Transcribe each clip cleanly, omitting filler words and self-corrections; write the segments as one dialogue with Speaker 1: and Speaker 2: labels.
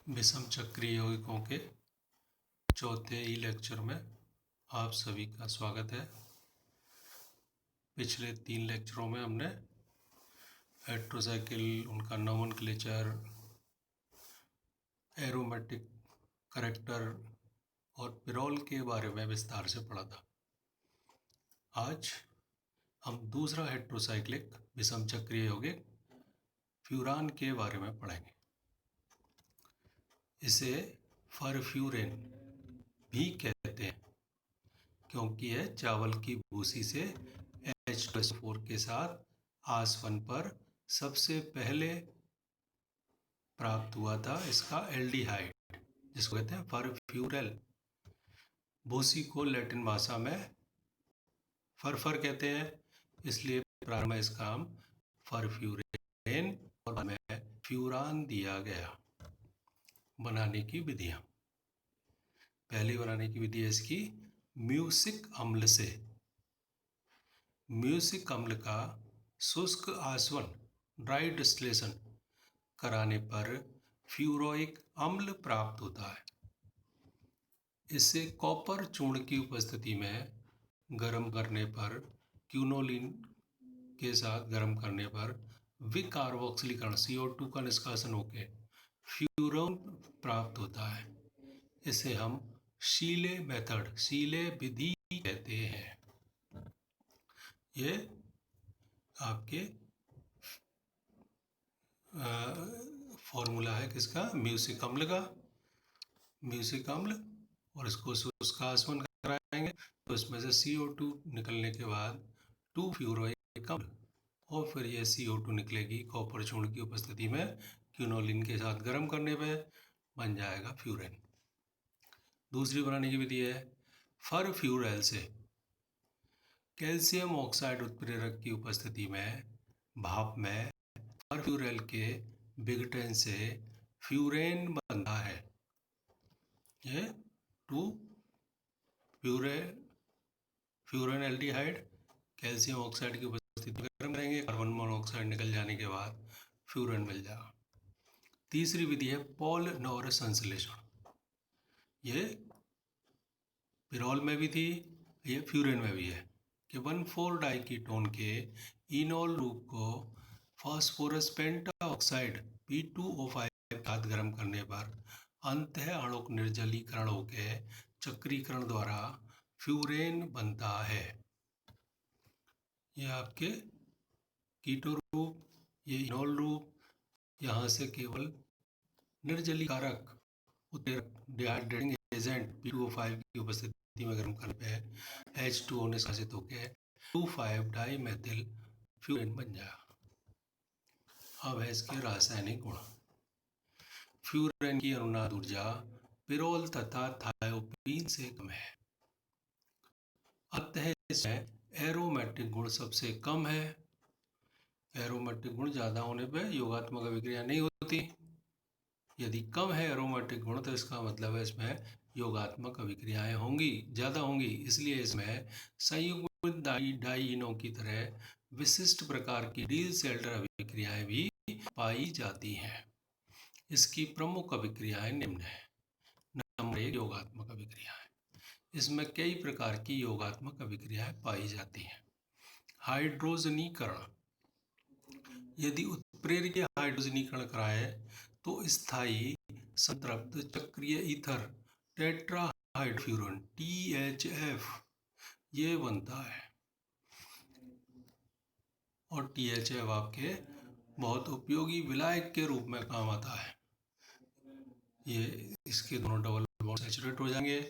Speaker 1: विषम चक्रीय यौगिकों के चौथे ही लेक्चर में आप सभी का स्वागत है। पिछले 3 लेक्चरों में हमने हेट्रोसाइकिल, उनका नोमेनक्लेचर, एरोमेटिक करैक्टर और पिरोल के बारे में विस्तार से पढ़ा था। आज हम दूसरा हेट्रोसाइक्लिक विषम चक्रीय यौगिक फ्यूरान के बारे में पढ़ेंगे। इसे फरफ्यूरेन भी कहते हैं क्योंकि यह चावल की भूसी से H2SO4 के साथ आसवन पर सबसे पहले प्राप्त हुआ था। इसका एल्डिहाइड, जिसको कहते हैं फरफ्यूरल। भूसी को लैटिन भाषा में फरफर कहते हैं, इसलिए प्रारंभ में इसका नाम फरफ्यूरेन और में फ्यूरान दिया गया। बनाने की विधियां। पहली बनाने की विधि है इसकी म्यूसिक अम्ल से। म्यूसिक अम्ल का शुष्क आसवन, ड्राई डिस्टिलेशन कराने पर फ्यूरोइक अम्ल प्राप्त होता है। इसे कॉपर चूर्ण की उपस्थिति में गर्म करने पर, क्यूनोलिन के साथ गर्म करने पर विकार्बोक्सिलीकरण CO2 का निष्कासन होकर फ्यूरोन प्राप्त होता है। इसे हम शीले मेथड, शीले विधि कहते हैं। ये आपके फॉर्मूला है किसका? म्यूसिक अम्ल का। म्यूसिक अम्ल, और इसको शुष्क आसवन कराएंगे तो इसमें से CO2 निकलने के बाद 2-फ्यूरोइक अम्ल, और फिर ये CO2 निकलेगी कॉपर चूर्ण की उपस्थिति में, क्यूनोलिन के साथ गर्म करने पे बन जाएगा फ्यूरेन। दूसरी बनाने की विधि है फरफ्यूरल से। कैल्शियम ऑक्साइड उत्प्रेरक की उपस्थिति में भाप में फरफ्यूरल के विघटन से फ्यूरेन बनता है। ये 2-फ्यूरेन एल्डिहाइड कैल्शियम ऑक्साइड की उपस्थिति में गर्म करेंगे, कार्बन मोनोऑक्साइड निकल जाने के बाद फ्यूरेन मिल जाएगा। तीसरी विधि है पॉल-नॉर संश्लेषण। ये पिरोल में भी थी, ये फ्यूरेन में भी है कि 1,4-डाई कीटोन के इनोल रूप को फास्फोरस पेंटाऑक्साइड P2O5 के साथ गर्म करने पर अंतः अणुक निर्जलीकरण होकर चक्रीकरण द्वारा फ्यूरेन बनता है। ये आपके कीटो रूप, ये इनोल रूप, यहाँ से केवल निर्जलीकारक डिहाइड्रेटिंग एजेंट P2O5 की उपस्थिति में गर्म करने पे H2O निष्कासित होकर 2,5-डाई मेथिल फ्यूरेन बन जाएगा। अब है इसके रासायनिक गुण। फ्यूरेन की अनुनाद ऊर्जा पिरोल तथा थायोपीन से कम है, अतः इसमें एरोमेटिक गुण सबसे कम है। एरोमेटिक गुण ज़्यादा होने पर योगात्मक अभिक्रिया नहीं होती। यदि कम है एरोमेटिक गुण तो इसका मतलब है इसमें योगात्मक अभिक्रियाएं होंगी, ज़्यादा होंगी। इसलिए इसमें संयुग्मित डाइइनों की तरह विशिष्ट प्रकार की डील-सेल्टर अभिक्रियाएं भी पाई जाती हैं। इसकी प्रमुख अभिक्रियाएं निम्न है। नंबर 1, योगात्मक अभिक्रियाएं। इसमें कई प्रकार की योगात्मक अभिक्रियाएं पाई जाती हैं। हाइड्रोजनीकरण। यदि उत्प्रेरकीय हाइड्रोजनीकरण कराए तो स्थायी संतृप्त चक्रीय ईथर टेट्राहाइड्रोफ्यूरन THF ये बनता है। और THF आपके बहुत उपयोगी विलायक के रूप में काम आता है। ये इसके दोनों डबल बॉन्ड सैचुरेट हो जाएंगे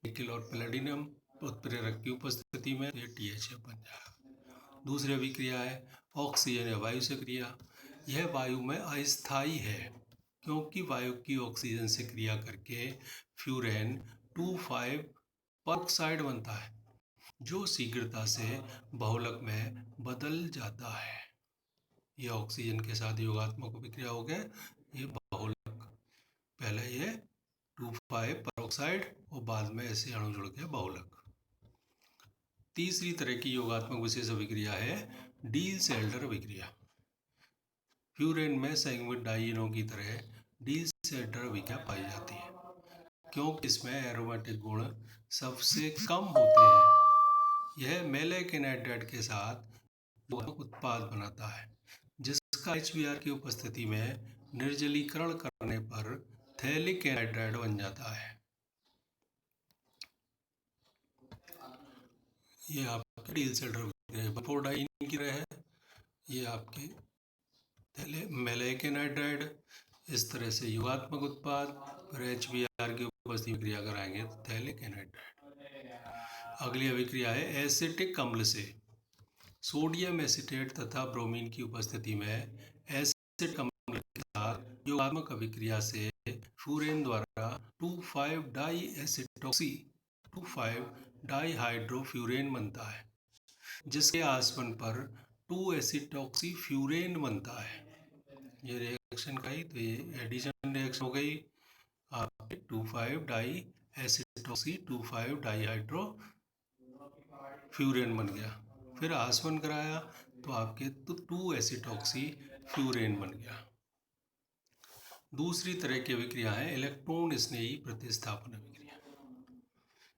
Speaker 1: निकेल और पैलेडियम उत्प्रेरक की उपस्थिति में, ये THF बन जाएगा। दूसरी अभिक्रिया है ऑक्सीजन या वायु से क्रिया। यह वायु में अस्थायी है क्योंकि वायु की ऑक्सीजन से क्रिया करके फ्यूरेन 2,5-परऑक्साइड बनता है, जो शीघ्रता से बहुलक में बदल जाता है। यह ऑक्सीजन के साथ योगात्मक अभिक्रिया हो गए, ये बहुलक। पहले ये 2,5-परऑक्साइड और बाद में ऐसे अणु जुड़ के बहुलक। तीसरी तरह की योगात्मक विशेष अभिक्रिया है डील-सेल्टर अभिक्रिया। फ्यूरेन में संयुग्मित डाइइनों की तरह डील्सेटर अभिक्रिया पाई जाती है, क्योंकि इसमें एरोमेटिक गुण सबसे कम होते हैं। यह मैलेक एनहाइड्राइड के साथ उत्पाद बनाता है, जिसका HBr की उपस्थिति में निर्जलीकरण करने पर थैलिक एनहाइड्राइड बन जाता है। ये आपके डील्सेटर की रहे है। ये आपके मैलेक एनहाइड्राइड इस तरह से युगात्मक उत्पाद, फिर HBr की उपस्थिति में क्रिया कराएंगे तो थैलिक एनहाइड्राइड। अगली अभिक्रिया है एसिटिक अम्ल से। सोडियम एसीटेट तथा ब्रोमीन की उपस्थिति में एसिटिक अम्ल के साथ योगात्मक अभिक्रिया से फ्यूरेन द्वारा 2,5-डाई एसिटॉक्सी 2,5-डाईहाइड्रोफ्यूरेन बनता है, जिसके आसवन पर 2-एसिटॉक्सी-फ्यूरेन बनता है। ये रिएक्शन का ही तो ये एडिशन रिएक्शन हो गई, आपके 2,5-डाई एसिटॉक्सी 2,5-डाईहाइड्रोफ्यूरेन बन गया। फिर आसवन कराया तो आपके 2-एसिटॉक्सी-फ्यूरेन बन गया। दूसरी तरह की अभिक्रिया है इलेक्ट्रॉन स्नेही प्रतिस्थापन अभिक्रिया।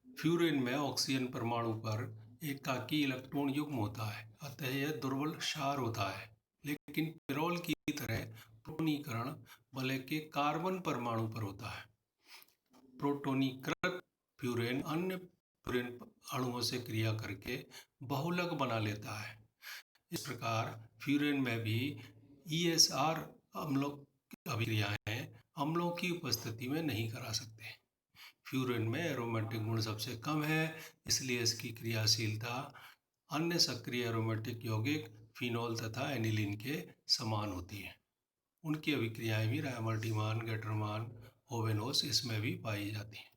Speaker 1: फ्यूरेन में ऑक्सीजन परमाणु पर एकाकी इलेक्ट्रॉन युग्म होता है, अतः यह दुर्बल क्षार होता है। लेकिन पिरोल की तरह प्रोटोनीकरण वलय के कार्बन परमाणु पर होता है। प्रोटोनीकृत फ्यूरेन अन्य फ्यूरेन अणुओं से क्रिया करके बहुलक बना लेता है। इस प्रकार फ्यूरेन में भी ESR अम्लों अभिक्रियाएं अम्लों की उपस्थिति में नहीं करा सकते। फ्यूरेन में एरोमेटिक गुण सबसे कम है, इसलिए इसकी क्रियाशीलता अन्य सक्रिय एरोमेटिक यौगिक फिनोल तथा एनिलीन के समान होती है। उनकी अभिक्रियाएं भी रायमल्टीमान, गेटरमान, ओवेनोस इसमें भी पाई जाती हैं।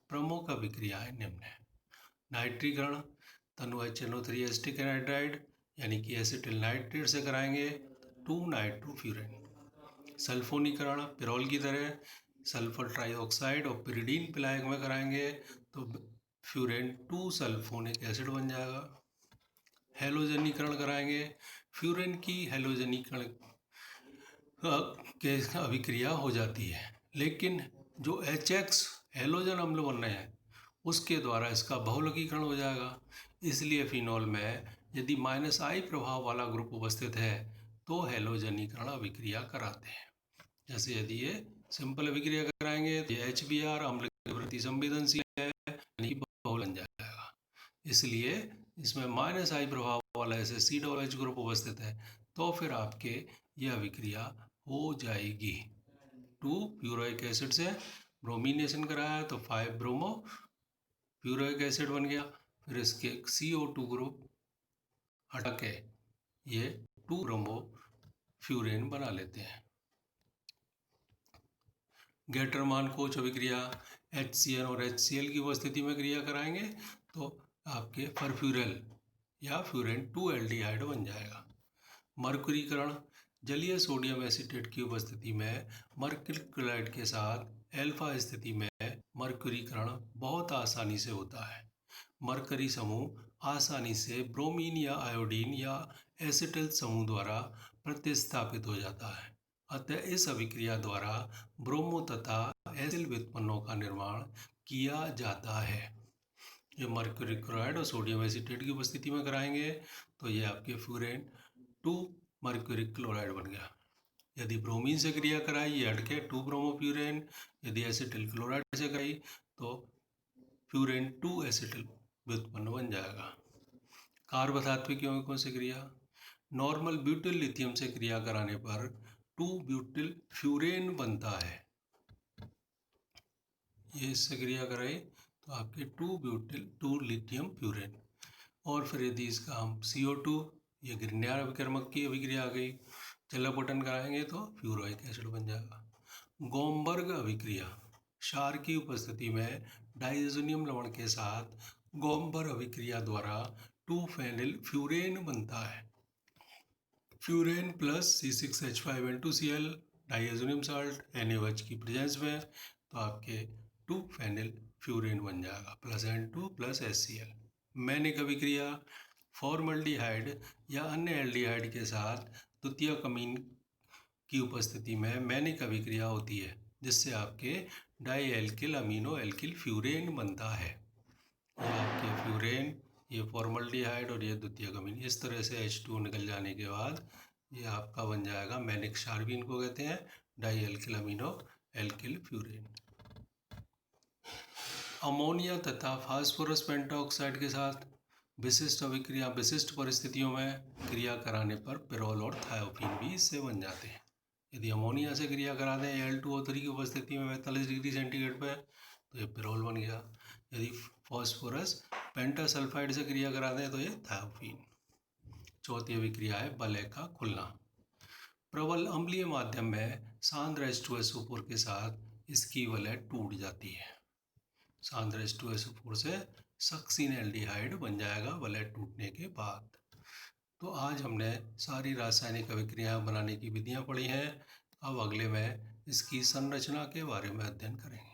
Speaker 1: प्रमुख अभिक्रियाएं निम्न है। नाइट्रीकरण तनु HNO3 एसिटिक एनहाइड्राइड यानी कि एसिटिल नाइट्रेट से कराएंगे 2-नाइट्रोफ्यूरेन। सल्फोनीकरण पिरोल की तरह सल्फर ट्राइऑक्साइड और पिरिडीन पिलायक में कराएंगे तो फ्यूरेन 2-सल्फोनिक एसिड बन जाएगा। हेलोजनीकरण कराएंगे, फ्यूरेन की हेलोजनीकरण के अभिक्रिया हो जाती है, लेकिन जो HX हेलोजन अम्ल बन रहे हैं उसके द्वारा इसका बहुलकीकरण हो जाएगा। इसलिए फिनोल में यदि -I प्रभाव वाला ग्रुप उपस्थित है तो हेलोजनीकरण अभिक्रिया कराते हैं। जैसे यदि ये सिंपल अभिक्रिया कराएंगे तो ये HBr अम्ल के प्रति संवेदनशील है, यानी बहुल बन जाएगा। इसलिए इसमें -I प्रभाव वाला ऐसे C-OH ग्रुप उपस्थित है तो फिर आपके ये अभिक्रिया हो जाएगी। 2 प्यूरोइक एसिड से ब्रोमीनेशन कराया तो 5 ब्रोमो प्यूरोइक एसिड बन गया। फिर इसके CO2 ग्रुप हटा के ये 2 ब्रोमो फ्यूरेन बना लेते हैं। गेटरमान कोच अभिक्रिया HCN और HCl की उपस्थिति में क्रिया कराएंगे तो आपके परफ्यूरल या फ्यूरेन 2 एल्डिहाइड बन जाएगा। मर्क्यूरीकरण जलीय सोडियम एसीटेट की उपस्थिति में मर्क्यूरी क्लोराइड के साथ एल्फा स्थिति में मर्क्यूरीकरण बहुत आसानी से होता है। मरकरी समूह आसानी से ब्रोमीन या आयोडीन या एसिटिल समूह द्वारा प्रतिस्थापित हो जाता है, अतः इस अभिक्रिया द्वारा ब्रोमो तथा एसिल व्युत्पन्नों का निर्माण किया जाता है। ये मर्क्यूरी क्लोराइड और सोडियम एसीटेट की उपस्थिति में कराएंगे तो ये आपके फ्यूरेन 2 मर्क्यूरी क्लोराइड बन गया। यदि ब्रोमीन से क्रिया कराई ये हट के 2 ब्रोमोफ्यूरेन, यदि एसिटिल क्लोराइड से कराई तो फ्यूरेन 2 एसिटिल व्युत्पन्न बन जाएगा। कार्बधात्विक यौगिकों से क्रिया नॉर्मल ब्यूटिल लिथियम से क्रिया कराने पर 2 ब्यूटिल फ्यूरेन बनता है। ये इससे क्रिया कराई तो आपके 2 ब्यूटिल 2 लिथियम फ्यूरेन। और फिर यदि इसका हम CO2 ये ग्रिग्नार्ड अभिकर्मक की अभिक्रिया आ गई, जलापटन कराएंगे तो फ्यूरोइक एसिड बन जाएगा। गोमबर्ग अभिक्रिया क्षार की उपस्थिति में डाइज़ोनियम लवण के साथ गोमबर्ग अभिक्रिया द्वारा 2-फेनिल फ्यूरेन बनता है। Furan plus C6H5N2Cl diazonium salt NaOH की प्रेजेंस में तो आपके 2-फेनिल फ्यूरेन बन जाएगा plus N2 plus HCl। Mannich अभिक्रिया फॉर्मल्डिहाइड या अन्य एल्डिहाइड के साथ द्वितीयक अमीन की उपस्थिति में मैनिक अभिक्रिया होती है, जिससे आपके di alkyl amino alkyl furan बनता है। ये आपके फ्यूरेन, ये फॉर्मल्डिहाइड और ये द्वितीयक अमीन, इस तरह से H2O निकल जाने के बाद ये आपका बन जाएगा मैनिक शार्बिन को कहते हैं di alkyl amino alkyl furan. Ammonia तथा फास्फोरस पेंटॉक्साइड के साथ विशिष्ट अभिक्रिया विशिष्ट परिस्थितियों में क्रिया कराने पर पिरोल और थायोफीन भी इससे बन जाते हैं। यदि अमोनिया से क्रिया करा दें Al2O3 की उपस्थिति में 45 डिग्री सेंटीग्रेड पर, तो ये पिरोल बन गया। यदि फॉस्फोरस पेंटासल्फाइड से क्रिया करा दें तो ये थायोफीन। चौथी अभिक्रिया है वलय का खुलना। प्रबल अम्लीय माध्यम में सांद्र H2SO4 के साथ इसकी वलय टूट जाती है। सांद्र H2SO4 से सक्सीन एल्डिहाइड बन जाएगा वलय टूटने के बाद। तो आज हमने सारी रासायनिक अभिक्रियाएं बनाने की विधियां पढ़ी हैं। अब अगले में इसकी संरचना के बारे में अध्ययन करेंगे।